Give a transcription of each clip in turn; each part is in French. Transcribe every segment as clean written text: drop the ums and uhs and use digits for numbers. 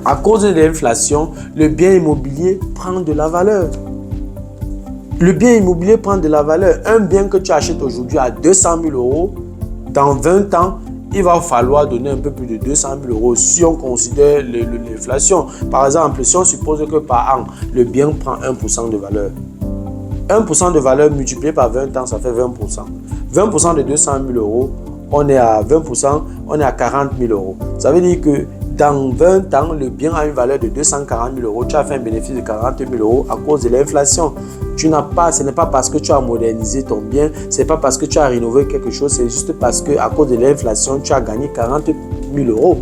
À cause de l'inflation, le bien immobilier prend de la valeur. Le bien immobilier prend de la valeur. Un bien que tu achètes aujourd'hui à 200 000 euros, dans 20 ans, il va falloir donner un peu plus de 200 000 euros si on considère l'inflation. Par exemple, si on suppose que par an, le bien prend 1% de valeur. 1% de valeur multiplié par 20 ans, ça fait 20%. 20% de 200 000 euros, on est à 20%, on est à 40 000 euros. Ça veut dire que dans 20 ans, le bien a une valeur de 240 000 euros. Tu as fait un bénéfice de 40 000 euros à cause de l'inflation. Ce n'est pas parce que tu as modernisé ton bien, ce n'est pas parce que tu as rénové quelque chose, c'est juste parce qu'à cause de l'inflation, tu as gagné 40 000 euros.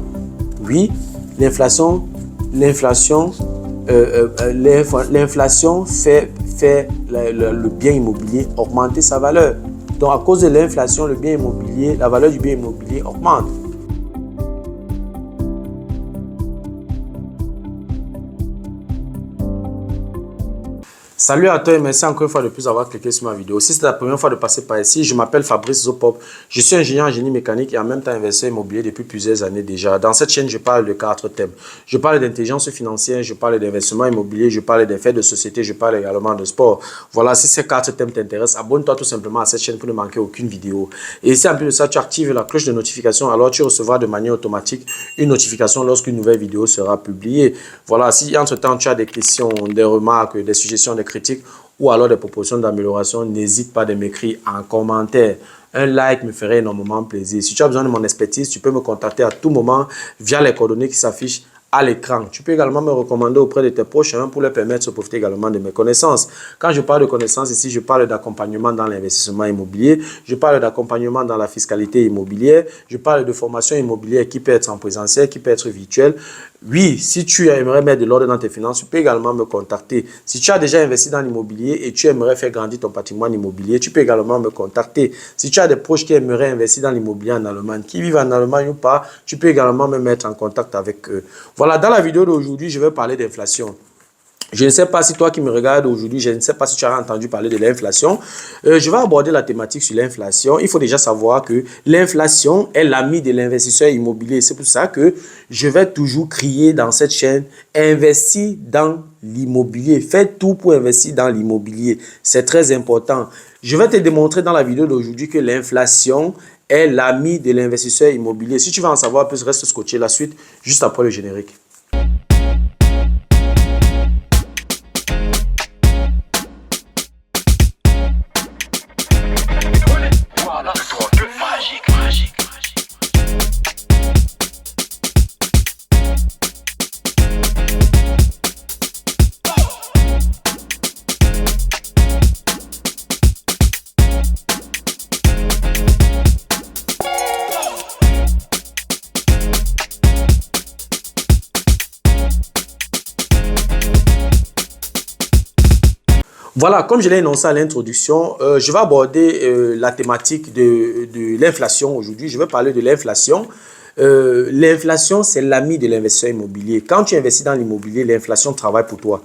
Oui, l'inflation fait le bien immobilier augmenter sa valeur. Donc, à cause de l'inflation, la valeur du bien immobilier augmente. Salut à toi et merci encore une fois de plus d'avoir cliqué sur ma vidéo. Si c'est la première fois de passer par ici, je m'appelle Fabrice Zopop. Je suis ingénieur en génie mécanique et en même temps investisseur immobilier depuis plusieurs années déjà. Dans cette chaîne, je parle de 4 thèmes. Je parle d'intelligence financière, je parle d'investissement immobilier, je parle des faits de société, je parle également de sport. Voilà, si ces 4 thèmes t'intéressent, abonne-toi tout simplement à cette chaîne pour ne manquer aucune vidéo. Et si en plus de ça, tu actives la cloche de notification, alors tu recevras de manière automatique une notification lorsqu'une nouvelle vidéo sera publiée. Voilà, si entre-temps tu as des questions, des remarques, des suggestions, des critiques ou alors des propositions d'amélioration, n'hésite pas de m'écrire en commentaire. Un like me ferait énormément plaisir. Si tu as besoin de mon expertise, tu peux me contacter à tout moment via les coordonnées qui s'affichent à l'écran. Tu peux également me recommander auprès de tes proches pour leur permettre de profiter également de mes connaissances. Quand je parle de connaissances ici, je parle d'accompagnement dans l'investissement immobilier, je parle d'accompagnement dans la fiscalité immobilière, je parle de formation immobilière qui peut être en présentiel, qui peut être virtuelle. Oui, si tu aimerais mettre de l'ordre dans tes finances, tu peux également me contacter. Si tu as déjà investi dans l'immobilier et tu aimerais faire grandir ton patrimoine immobilier, tu peux également me contacter. Si tu as des proches qui aimeraient investir dans l'immobilier en Allemagne, qui vivent en Allemagne ou pas, tu peux également me mettre en contact avec eux. Voilà, dans la vidéo d'aujourd'hui, je vais parler d'inflation. Je ne sais pas si toi qui me regardes aujourd'hui, je ne sais pas si tu as entendu parler de l'inflation. Je vais aborder la thématique sur l'inflation. Il faut déjà savoir que l'inflation est l'ami de l'investisseur immobilier. C'est pour ça que je vais toujours crier dans cette chaîne, investis dans l'immobilier. Fais tout pour investir dans l'immobilier. C'est très important. Je vais te démontrer dans la vidéo d'aujourd'hui que l'inflation est l'ami de l'investisseur immobilier. Si tu veux en savoir plus, reste scotché la suite juste après le générique. Voilà, comme je l'ai énoncé à l'introduction, je vais aborder la thématique de l'inflation aujourd'hui. Je vais parler de l'inflation. L'inflation, c'est l'ami de l'investisseur immobilier. Quand tu investis dans l'immobilier, l'inflation travaille pour toi.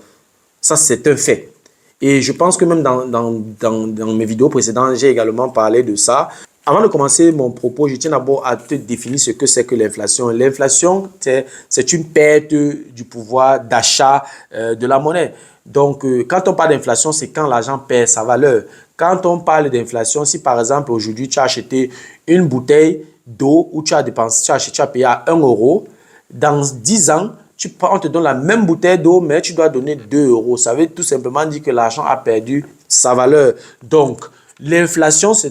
Ça, c'est un fait. Et je pense que même dans mes vidéos précédentes, j'ai également parlé de ça. Avant de commencer mon propos, je tiens d'abord à te définir ce que c'est que l'inflation. L'inflation, c'est une perte du pouvoir d'achat de la monnaie. Donc, quand on parle d'inflation, c'est quand l'argent perd sa valeur. Quand on parle d'inflation, si par exemple, aujourd'hui, tu as acheté une bouteille d'eau où tu as dépensé, tu as payé à 1 euro, dans 10 ans, on te donne la même bouteille d'eau, mais tu dois donner 2 euros. Ça veut tout simplement dire que l'argent a perdu sa valeur. Donc, l'inflation se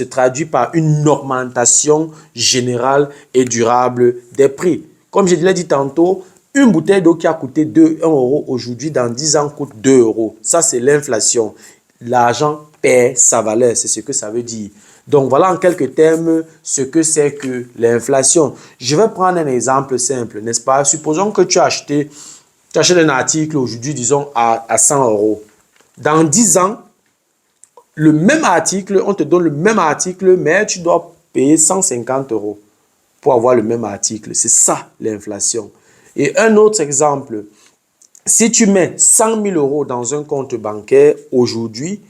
traduit par une augmentation générale et durable des prix. Comme je l'ai dit tantôt, une bouteille d'eau qui a coûté 1 euro aujourd'hui, dans 10 ans, coûte 2 euros. Ça, c'est l'inflation. L'argent perd sa valeur, c'est ce que ça veut dire. Donc, voilà en quelques termes ce que c'est que l'inflation. Je vais prendre un exemple simple, n'est-ce pas? Supposons que tu achètes un article aujourd'hui, disons, à 100 euros. Dans 10 ans, le même article, on te donne le même article, mais tu dois payer 150 euros pour avoir le même article. C'est ça, l'inflation. Et un autre exemple, si tu mets 100 000 euros dans un compte bancaire aujourd'hui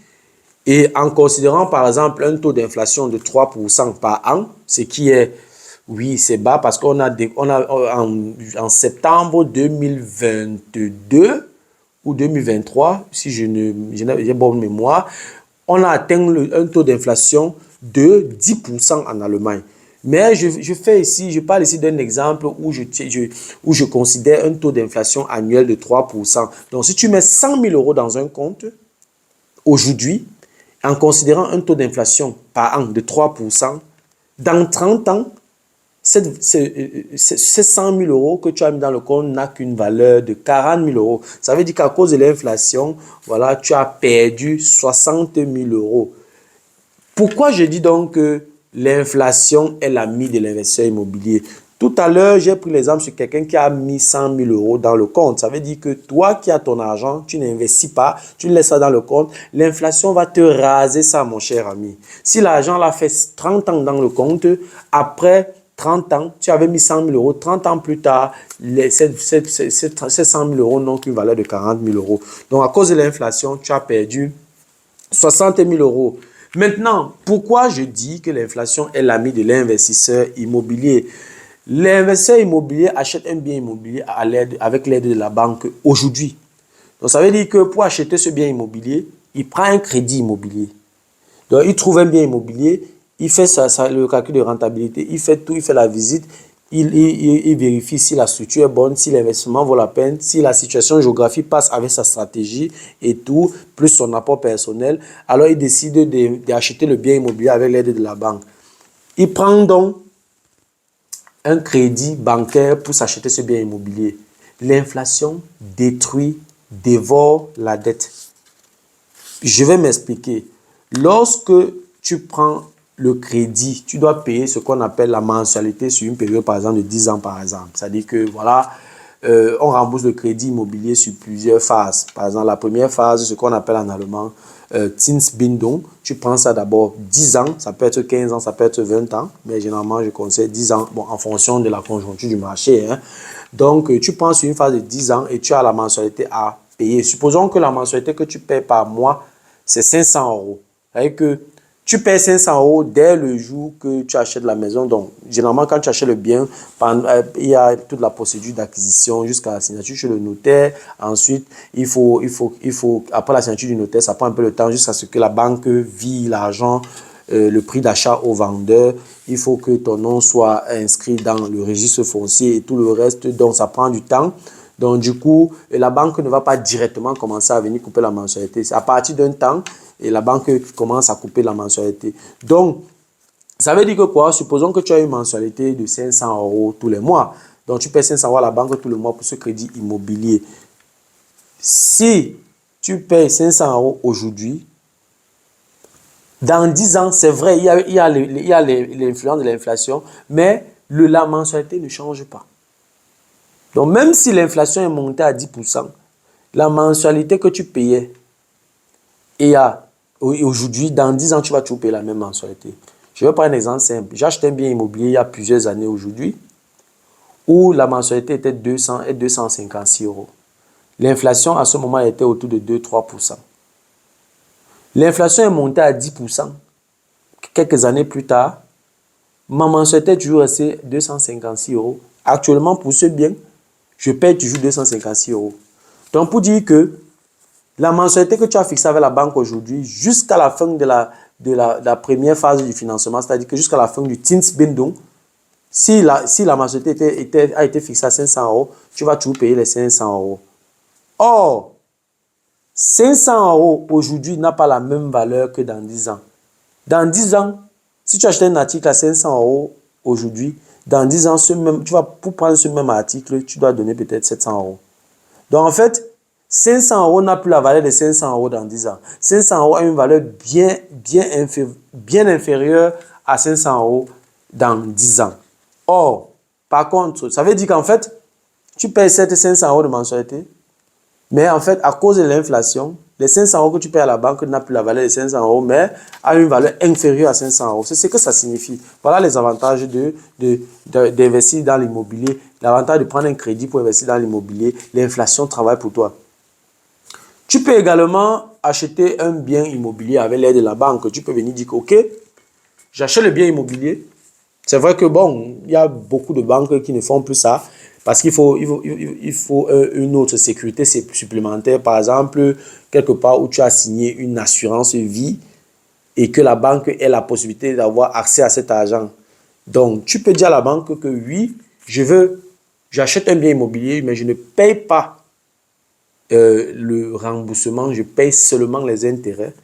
et en considérant par exemple un taux d'inflation de 3% par an, ce qui est Oui, c'est bas parce qu'on a, en septembre 2022 ou 2023, si j'ai bonne mémoire, on a atteint un taux d'inflation de 10% en Allemagne. Mais je fais ici, je parle ici d'un exemple où où je considère un taux d'inflation annuel de 3%. Donc, si tu mets 100 000 euros dans un compte, aujourd'hui, en considérant un taux d'inflation par an de 3%, dans 30 ans, ces 100 000 euros que tu as mis dans le compte n'a qu'une valeur de 40 000 euros. Ça veut dire qu'à cause de l'inflation, voilà, tu as perdu 60 000 euros. Pourquoi je dis donc que l'inflation est l'ami de l'investisseur immobilier? Tout à l'heure, j'ai pris l'exemple sur quelqu'un qui a mis 100 000 euros dans le compte. Ça veut dire que toi qui as ton argent, tu n'investis pas, tu laisses ça dans le compte. L'inflation va te raser ça, mon cher ami. Si l'argent l'a fait 30 ans dans le compte, après 30 ans, tu avais mis 100 000 euros. 30 ans plus tard, ces 100 000 euros n'ont qu'une valeur de 40 000 euros. Donc, à cause de l'inflation, tu as perdu 60 000 euros. Maintenant, pourquoi je dis que l'inflation est l'ami de l'investisseur immobilier? L'investisseur immobilier achète un bien immobilier avec l'aide de la banque aujourd'hui. Donc, ça veut dire que pour acheter ce bien immobilier, il prend un crédit immobilier. Donc, il trouve un bien immobilier, il fait le calcul de rentabilité, il fait tout, il fait la visite, il vérifie si la structure est bonne, si l'investissement vaut la peine, si la situation géographique passe avec sa stratégie et tout, plus son apport personnel. Alors, il décide d'acheter le bien immobilier avec l'aide de la banque. Il prend donc un crédit bancaire pour s'acheter ce bien immobilier. L'inflation détruit, dévore la dette. Je vais m'expliquer. Lorsque tu prends le crédit, tu dois payer ce qu'on appelle la mensualité sur une période, par exemple, de 10 ans, par exemple. C'est-à-dire que, voilà, on rembourse le crédit immobilier sur plusieurs phases. Par exemple, la première phase, ce qu'on appelle en allemand Zinsbindung. Tu prends ça d'abord 10 ans, ça peut être 15 ans, ça peut être 20 ans, mais généralement, je conseille 10 ans, bon, en fonction de la conjoncture du marché. Hein. Donc, tu prends sur une phase de 10 ans et tu as la mensualité à payer. Supposons que la mensualité que tu paies par mois, c'est 500 euros. C'est-à-dire que tu payes 500 euros dès le jour que tu achètes la maison. Donc, généralement, quand tu achètes le bien, il y a toute la procédure d'acquisition jusqu'à la signature chez le notaire. Ensuite, après la signature du notaire, ça prend un peu de temps jusqu'à ce que la banque vire l'argent, le prix d'achat au vendeur. Il faut que ton nom soit inscrit dans le registre foncier et tout le reste. Donc, ça prend du temps. Donc, du coup, la banque ne va pas directement commencer à venir couper la mensualité. C'est à partir d'un temps, et la banque commence à couper la mensualité. Donc, ça veut dire que quoi? Supposons que tu as une mensualité de 500 euros tous les mois. Donc, tu paies 500 euros à la banque tous les mois pour ce crédit immobilier. Si tu payes 500 euros aujourd'hui, dans 10 ans, c'est vrai, il y a l'influence de l'inflation, mais la mensualité ne change pas. Donc, même si l'inflation est montée à 10%, la mensualité que tu payais aujourd'hui, dans 10 ans, tu vas toujours payer la même mensualité. Je vais prendre un exemple simple. J'ai acheté un bien immobilier il y a plusieurs années aujourd'hui où la mensualité était 200 et 256 euros. L'inflation à ce moment était autour de 2-3%. L'inflation est montée à 10%. Quelques années plus tard, ma mensualité est toujours restée 256 euros. Actuellement, pour ce bien, je paye toujours 256 euros. Donc, pour dire que la mensualité que tu as fixée avec la banque aujourd'hui, jusqu'à la fin de la première phase du financement, c'est-à-dire que jusqu'à la fin du Zinsbindung, si la mensualité a été fixée à 500 euros, tu vas toujours payer les 500 euros. Or, 500 euros aujourd'hui n'a pas la même valeur que dans 10 ans. Dans 10 ans, si tu achètes un article à 500 euros aujourd'hui, dans 10 ans, pour prendre ce même article, tu dois donner peut-être 700 euros. Donc, en fait, 500 euros n'a plus la valeur de 500 euros dans 10 ans. 500 euros a une valeur bien inférieure à 500 euros dans 10 ans. Or, par contre, ça veut dire qu'en fait, tu payes 500 euros de mensualité, mais en fait, à cause de l'inflation, les 500 euros que tu payes à la banque n'a plus la valeur de 500 euros, mais a une valeur inférieure à 500 euros. C'est ce que ça signifie. Voilà les avantages d'investir dans l'immobilier. L'avantage de prendre un crédit pour investir dans l'immobilier, l'inflation travaille pour toi. Tu peux également acheter un bien immobilier avec l'aide de la banque. Tu peux venir dire que, ok, j'achète le bien immobilier, C'est vrai que bon, il y a beaucoup de banques qui ne font plus ça parce qu'il faut, une autre sécurité supplémentaire. Par exemple, quelque part où tu as signé une assurance vie et que la banque ait la possibilité d'avoir accès à cet argent. Donc, tu peux dire à la banque que oui, j'achète un bien immobilier, mais je ne paye pas le remboursement, je paye seulement les intérêts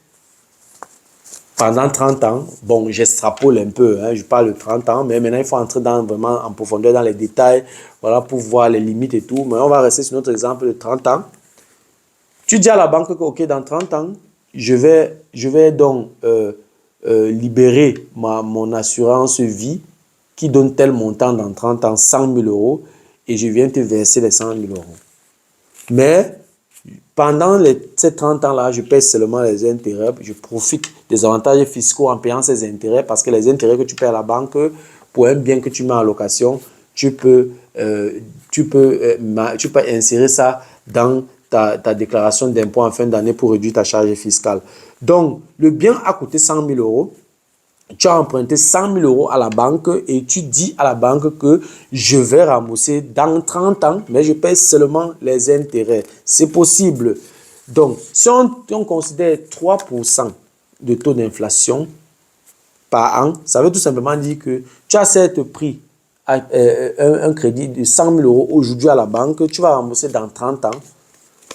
pendant 30 ans. Bon, j'extrapole un peu, hein, je parle de 30 ans, mais maintenant il faut entrer vraiment en profondeur dans les détails, voilà, pour voir les limites et tout. Mais on va rester sur notre exemple de 30 ans. Tu dis à la banque que, ok, dans 30 ans, je vais donc libérer mon assurance vie qui donne tel montant dans 30 ans, 100 000 euros, et je viens te verser les 100 000 euros. Mais pendant ces 30 ans-là, je paye seulement les intérêts, je profite des avantages fiscaux en payant ces intérêts, parce que les intérêts que tu payes à la banque, pour un bien que tu mets en location, tu peux insérer ça dans ta déclaration d'impôt en fin d'année pour réduire ta charge fiscale. Donc, le bien a coûté 100 000 euros. Tu as emprunté 100 000 euros à la banque et tu dis à la banque que je vais rembourser dans 30 ans, mais je paye seulement les intérêts. C'est possible. Donc, si on considère 3% de taux d'inflation par an, ça veut tout simplement dire que tu as certes pris un crédit de 100 000 euros aujourd'hui à la banque, tu vas rembourser dans 30 ans.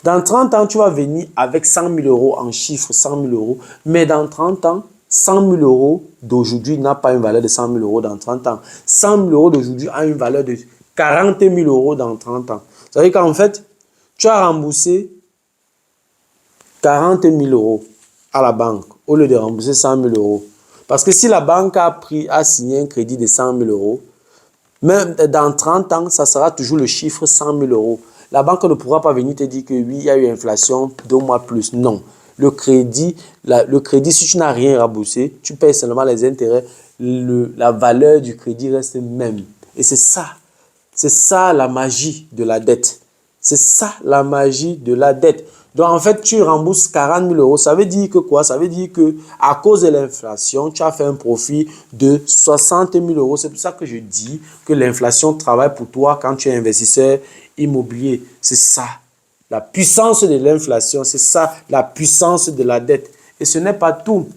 Dans 30 ans, tu vas venir avec 100 000 euros en chiffre, 100 000 euros, mais dans 30 ans, 100 000 euros d'aujourd'hui n'a pas une valeur de 100 000 euros dans 30 ans. 100 000 euros d'aujourd'hui a une valeur de 40 000 euros dans 30 ans. Ça veut dire qu'en fait, tu as remboursé 40 000 euros à la banque au lieu de rembourser 100 000 euros. Parce que si la banque a signé un crédit de 100 000 euros, même dans 30 ans, ça sera toujours le chiffre 100 000 euros. La banque ne pourra pas venir te dire que oui, il y a eu inflation, 2 mois plus. Non. Le crédit, si tu n'as rien remboursé, tu payes seulement les intérêts, la valeur du crédit reste même. Et c'est ça la magie de la dette. C'est ça la magie de la dette. Donc en fait, tu rembourses 40 000 euros. Ça veut dire que quoi? Ça veut dire que à cause de l'inflation, tu as fait un profit de 60 000 euros. C'est pour ça que je dis que l'inflation travaille pour toi quand tu es investisseur immobilier. C'est ça. La puissance de l'inflation, c'est ça, la puissance de la dette. Et ce n'est pas tout.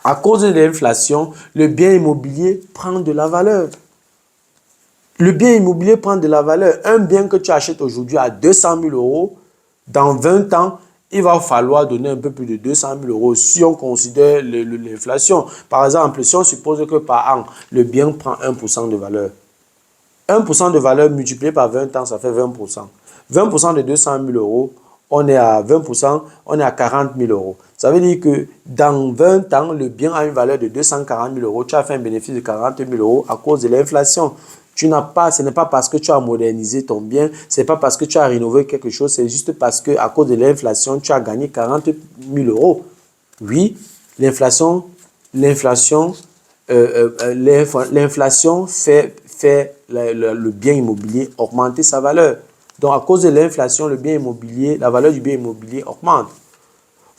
À cause de l'inflation, le bien immobilier prend de la valeur. Le bien immobilier prend de la valeur. Un bien que tu achètes aujourd'hui à 200 000 euros, dans 20 ans, il va falloir donner un peu plus de 200 000 euros si on considère l'inflation. Par exemple, si on suppose que par an, le bien prend 1% de valeur. 1% de valeur multiplié par 20 ans, ça fait 20%. 20% de 200 000 euros, on est à 20%, on est à 40 000 euros. Ça veut dire que dans 20 ans, le bien a une valeur de 240 000 euros. Tu as fait un bénéfice de 40 000 euros à cause de l'inflation. Ce n'est pas parce que tu as modernisé ton bien, ce n'est pas parce que tu as rénové quelque chose, c'est juste parce qu'à cause de l'inflation, tu as gagné 40 000 euros. Oui, l'inflation fait le bien immobilier augmenter sa valeur. Donc, à cause de l'inflation, la valeur du bien immobilier augmente.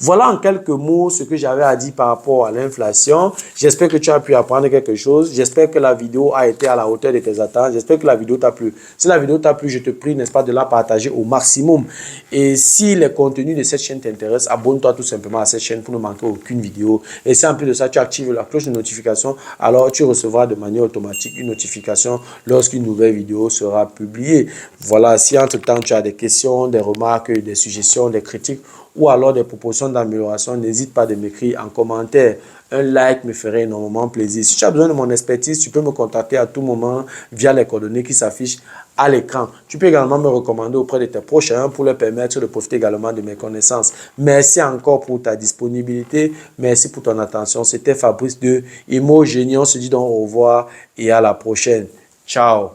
Voilà en quelques mots ce que j'avais à dire par rapport à l'inflation. J'espère que tu as pu apprendre quelque chose. J'espère que la vidéo a été à la hauteur de tes attentes. J'espère que la vidéo t'a plu. Si la vidéo t'a plu, je te prie, n'est-ce pas, de la partager au maximum. Et si les contenus de cette chaîne t'intéressent, abonne-toi tout simplement à cette chaîne pour ne manquer aucune vidéo. Et si en plus de ça, tu actives la cloche de notification, alors tu recevras de manière automatique une notification lorsqu'une nouvelle vidéo sera publiée. Voilà, si entre-temps tu as des questions, des remarques, des suggestions, des critiques, ou alors des propositions d'amélioration, n'hésite pas de m'écrire en commentaire. Un like me ferait énormément plaisir. Si tu as besoin de mon expertise, tu peux me contacter à tout moment via les coordonnées qui s'affichent à l'écran. Tu peux également me recommander auprès de tes prochains pour leur permettre de profiter également de mes connaissances. Merci encore pour ta disponibilité. Merci pour ton attention. C'était Fabrice de Imo Génie. On se dit donc au revoir et à la prochaine. Ciao.